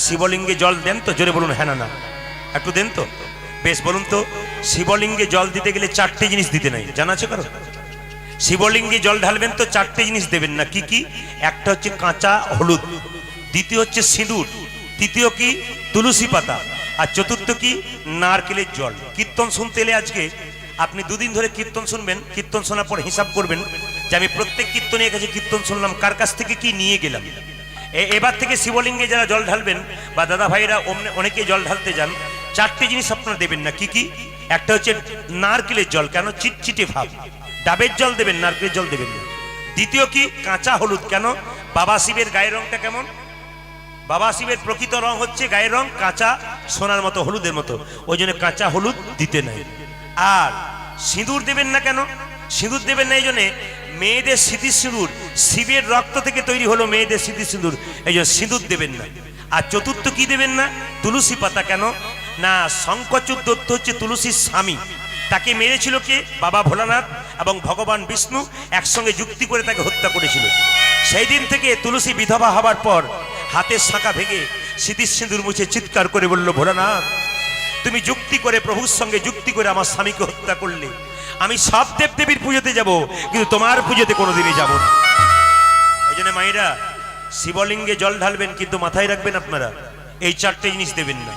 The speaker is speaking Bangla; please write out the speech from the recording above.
শিবলিঙ্গে জল দেন তো, জোরে বলুন হ্যাঁ না না, একটু দেন তো। বেশ, বলুন তো, শিবলিঙ্গে জল দিতে গেলে চারটে জিনিস দিতে নাই, জানা আছে কারো? শিবলিঙ্গে জল ঢালবেন তো চারটে জিনিস দেবেন না, কি কি? একটা হচ্ছে কাঁচা হলুদ, দ্বিতীয় হচ্ছে সিঁদুর, তৃতীয় কি তুলসী পাতা, আর চতুর্থ কি নারকেলের জল। কীর্তন শুনতে এলে আজকে আপনি দুদিন ধরে কীর্তন শুনবেন, কীর্তন শোনার পর হিসাব করবেন যে আমি প্রত্যেক কীর্তনের কাছে কীর্তন শুনলাম, কার কাছ থেকে কি নিয়ে গেলাম। এবার থেকে শিবলিঙ্গে যারা জল ঢালবেন বা দাদা ভাইরা অনেকে জল ঢালতে যান, চারটে জিনিস আপনারা দেবেন না, কি কি? একটা হচ্ছে নারকেলের জল, কেন? চিটচিটে ভাব, ডাবের জল দেবেন, নারকেলের জল দেবেন না। দ্বিতীয় কি কাঁচা হলুদ, কেন? বাবা শিবের গায়ের রংটা কেমন? বাবা শিবের প্রকৃত রং হচ্ছে গায়ের রং কাঁচা সোনার মতো, হলুদের মতো, ওই জন্য কাঁচা হলুদ দিতে নাই। আর সিঁদুর দেবেন না, কেন? সিঁদুর দেবেন না এই জন্যে, মেয়েদের স্মৃতি সিঁদুর, শিবের রক্ত থেকে তৈরি হলো মেয়েদের স্মৃতি সিঁদুর, এই জন্য সিঁদুর দেবেন না। আর চতুর্থ কি দেবেন না? তুলসী পাতা, কেন না? শঙ্করচূড় দত্ত হচ্ছে তুলসীর স্বামী, তাকে মেরেছিল কে? বাবা ভোলানাথ এবং ভগবান বিষ্ণু একসঙ্গে যুক্তি করে তাকে হত্যা করেছিল। সেই দিন থেকে তুলসী বিধবা হবার পর হাতের শাঁখা ভেঙে স্মৃতির সিঁদুর মুছে চিৎকার করে বলল, ভোলানাথ তুমি যুক্তি করে, প্রভুর সঙ্গে যুক্তি করে আমার স্বামীকে হত্যা করলে, আমি সব দেবদেবীর পুজোতে যাব কিন্তু তোমার পুজোতে কোনোদিনই যাব না। এই জন্য মায়েরা শিবলিঙ্গে জল ঢালবেন, কিন্তু মাথায় রাখবেন আপনারা এই চারটে জিনিস দেবেন না।